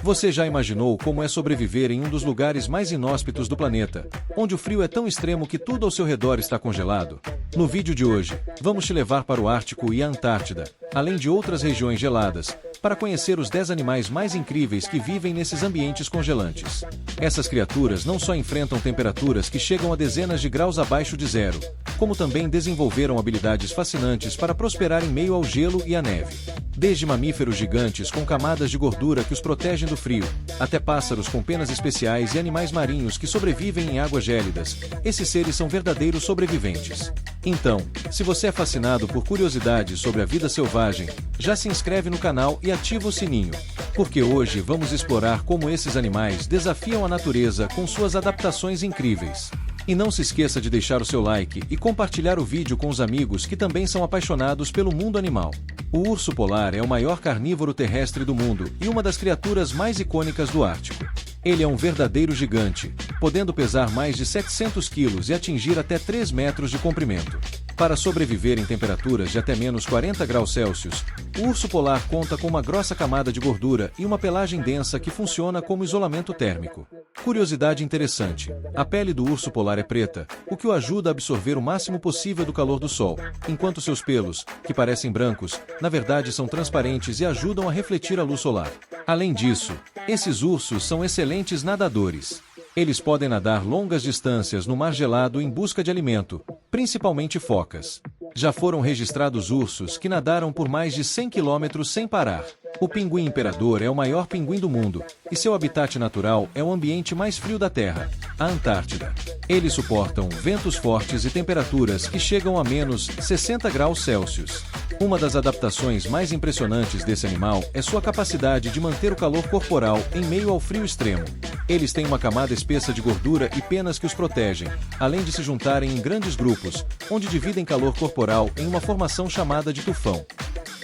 Você já imaginou como é sobreviver em um dos lugares mais inóspitos do planeta, onde o frio é tão extremo que tudo ao seu redor está congelado? No vídeo de hoje, vamos te levar para o Ártico e a Antártida, além de outras regiões geladas, para conhecer os 10 animais mais incríveis que vivem nesses ambientes congelantes. Essas criaturas não só enfrentam temperaturas que chegam a dezenas de graus abaixo de zero, como também desenvolveram habilidades fascinantes para prosperar em meio ao gelo e à neve. Desde mamíferos gigantes com camadas de gordura que os protegem do frio, até pássaros com penas especiais e animais marinhos que sobrevivem em águas gélidas, esses seres são verdadeiros sobreviventes. Então, se você é fascinado por curiosidades sobre a vida selvagem, já se inscreve no canal e ativa o sininho, porque hoje vamos explorar como esses animais desafiam a natureza com suas adaptações incríveis. E não se esqueça de deixar o seu like e compartilhar o vídeo com os amigos que também são apaixonados pelo mundo animal. O urso polar é o maior carnívoro terrestre do mundo e uma das criaturas mais icônicas do Ártico. Ele é um verdadeiro gigante, podendo pesar mais de 700 quilos e atingir até 3 metros de comprimento. Para sobreviver em temperaturas de até menos 40 graus Celsius, o urso polar conta com uma grossa camada de gordura e uma pelagem densa que funciona como isolamento térmico. Curiosidade interessante: a pele do urso polar é preta, o que o ajuda a absorver o máximo possível do calor do sol, enquanto seus pelos, que parecem brancos, na verdade são transparentes e ajudam a refletir a luz solar. Além disso, esses ursos são excelentes nadadores. Eles podem nadar longas distâncias no mar gelado em busca de alimento, principalmente focas. Já foram registrados ursos que nadaram por mais de 100 quilômetros sem parar. O pinguim imperador é o maior pinguim do mundo, e seu habitat natural é o ambiente mais frio da Terra, a Antártida. Eles suportam ventos fortes e temperaturas que chegam a menos 60 graus Celsius. Uma das adaptações mais impressionantes desse animal é sua capacidade de manter o calor corporal em meio ao frio extremo. Eles têm uma camada espessa de gordura e penas que os protegem, além de se juntarem em grandes grupos, onde dividem calor corporal em uma formação chamada de tufão.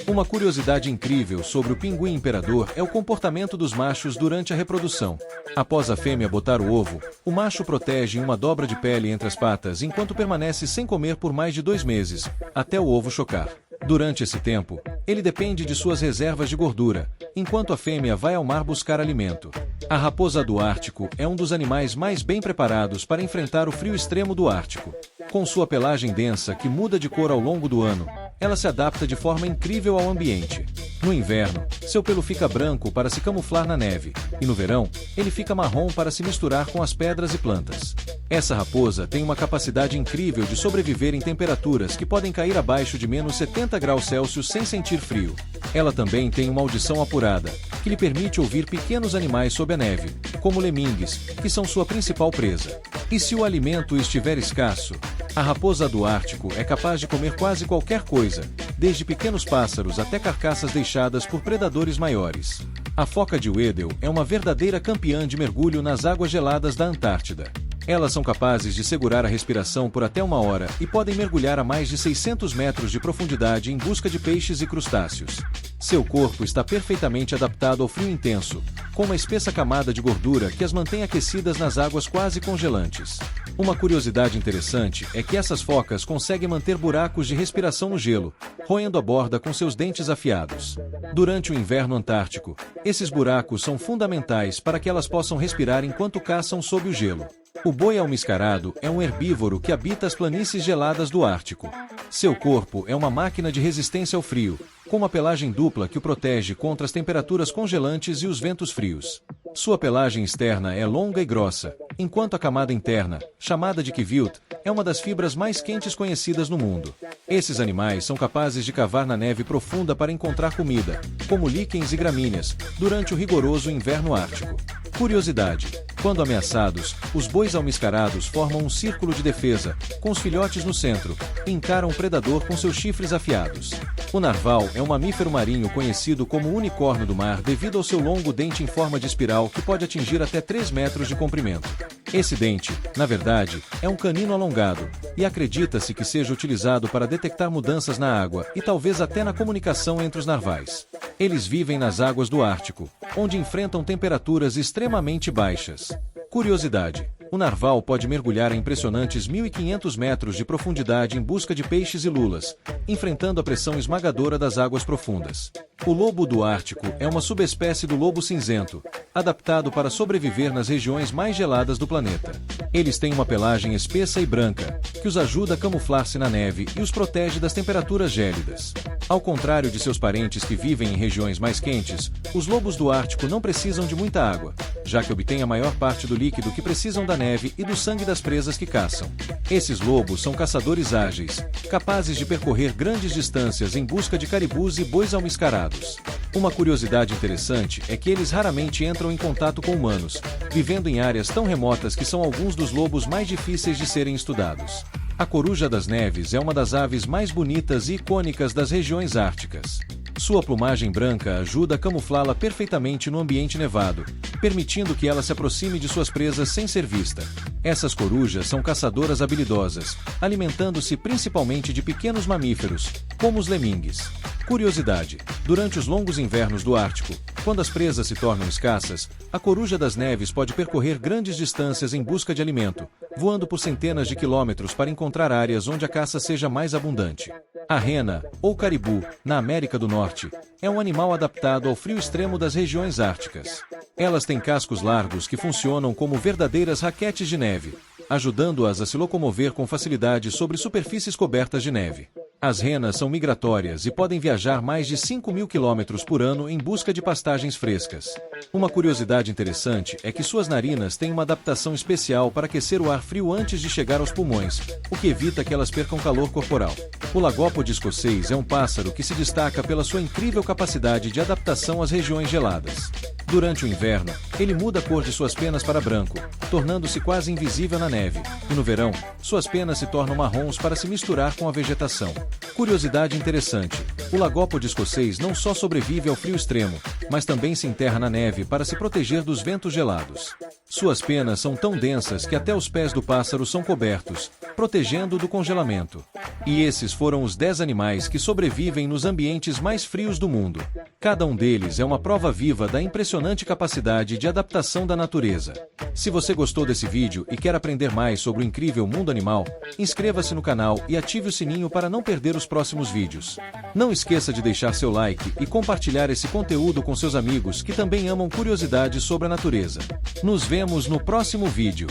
Uma curiosidade incrível sobre o pinguim imperador é o comportamento dos machos durante a reprodução. Após a fêmea botar o ovo, o macho protege uma dobra de pele entre as patas enquanto permanece sem comer por mais de 2 meses, até o ovo chocar. Durante esse tempo, ele depende de suas reservas de gordura, enquanto a fêmea vai ao mar buscar alimento. A raposa do Ártico é um dos animais mais bem preparados para enfrentar o frio extremo do Ártico. Com sua pelagem densa que muda de cor ao longo do ano, ela se adapta de forma incrível ao ambiente. No inverno, seu pelo fica branco para se camuflar na neve, e no verão, ele fica marrom para se misturar com as pedras e plantas. Essa raposa tem uma capacidade incrível de sobreviver em temperaturas que podem cair abaixo de menos 70 graus Celsius sem sentir frio. Ela também tem uma audição apurada, que lhe permite ouvir pequenos animais sob a neve, como lemingues, que são sua principal presa. E se o alimento estiver escasso, a raposa do Ártico é capaz de comer quase qualquer coisa, desde pequenos pássaros até carcaças deixadas por predadores maiores. A foca de Weddell é uma verdadeira campeã de mergulho nas águas geladas da Antártida. Elas são capazes de segurar a respiração por até 1 hora e podem mergulhar a mais de 600 metros de profundidade em busca de peixes e crustáceos. Seu corpo está perfeitamente adaptado ao frio intenso, com uma espessa camada de gordura que as mantém aquecidas nas águas quase congelantes. Uma curiosidade interessante é que essas focas conseguem manter buracos de respiração no gelo, roendo a borda com seus dentes afiados. Durante o inverno antártico, esses buracos são fundamentais para que elas possam respirar enquanto caçam sob o gelo. O boi almiscarado é um herbívoro que habita as planícies geladas do Ártico. Seu corpo é uma máquina de resistência ao frio, com uma pelagem dupla que o protege contra as temperaturas congelantes e os ventos frios. Sua pelagem externa é longa e grossa, enquanto a camada interna, chamada de kvilt, é uma das fibras mais quentes conhecidas no mundo. Esses animais são capazes de cavar na neve profunda para encontrar comida, como líquens e gramíneas, durante o rigoroso inverno ártico. Curiosidade: quando ameaçados, os bois almiscarados formam um círculo de defesa, com os filhotes no centro, e encaram o predador com seus chifres afiados. O narval é um mamífero marinho conhecido como unicórnio do mar devido ao seu longo dente em forma de espiral que pode atingir até 3 metros de comprimento. Esse dente, na verdade, é um canino alongado, e acredita-se que seja utilizado para detectar mudanças na água e talvez até na comunicação entre os narvais. Eles vivem nas águas do Ártico, onde enfrentam temperaturas extremamente baixas. Curiosidade: O narval pode mergulhar a impressionantes 1.500 metros de profundidade em busca de peixes e lulas, enfrentando a pressão esmagadora das águas profundas. O lobo do Ártico é uma subespécie do lobo cinzento, adaptado para sobreviver nas regiões mais geladas do planeta. Eles têm uma pelagem espessa e branca, que os ajuda a camuflar-se na neve e os protege das temperaturas gélidas. Ao contrário de seus parentes que vivem em regiões mais quentes, os lobos do Ártico não precisam de muita água, já que obtêm a maior parte do líquido que precisam da neve e do sangue das presas que caçam. Esses lobos são caçadores ágeis, capazes de percorrer grandes distâncias em busca de caribus e bois almiscarados. Uma curiosidade interessante é que eles raramente entram em contato com humanos, vivendo em áreas tão remotas que são alguns dos lobos mais difíceis de serem estudados. A coruja das neves é uma das aves mais bonitas e icônicas das regiões árticas. Sua plumagem branca ajuda a camuflá-la perfeitamente no ambiente nevado, permitindo que ela se aproxime de suas presas sem ser vista. Essas corujas são caçadoras habilidosas, alimentando-se principalmente de pequenos mamíferos, como os lemingues. Curiosidade: durante os longos invernos do Ártico, quando as presas se tornam escassas, a coruja das neves pode percorrer grandes distâncias em busca de alimento, voando por centenas de quilômetros para encontrar áreas onde a caça seja mais abundante. A rena, ou caribu, na América do Norte, é um animal adaptado ao frio extremo das regiões árticas. Elas têm cascos largos que funcionam como verdadeiras raquetes de neve, ajudando-as a se locomover com facilidade sobre superfícies cobertas de neve. As renas são migratórias e podem viajar mais de 5.000 km por ano em busca de pastagens frescas. Uma curiosidade interessante é que suas narinas têm uma adaptação especial para aquecer o ar frio antes de chegar aos pulmões, o que evita que elas percam calor corporal. O lagópode escocês é um pássaro que se destaca pela sua incrível capacidade de adaptação às regiões geladas. Durante o inverno, ele muda a cor de suas penas para branco, tornando-se quase invisível na neve, e no verão, suas penas se tornam marrons para se misturar com a vegetação. Curiosidade interessante: o lagópode escocês não só sobrevive ao frio extremo, mas também se enterra na neve para se proteger dos ventos gelados. Suas penas são tão densas que até os pés do pássaro são cobertos, protegendo-o do congelamento. E esses foram os 10 animais que sobrevivem nos ambientes mais frios do mundo. Cada um deles é uma prova viva da impressionante capacidade de adaptação da natureza. Se você gostou desse vídeo e quer aprender mais sobre o incrível mundo animal, inscreva-se no canal e ative o sininho para não perder os próximos vídeos. Não esqueça de deixar seu like e compartilhar esse conteúdo com seus amigos que também amam curiosidades sobre a natureza. Nos vemos no próximo vídeo.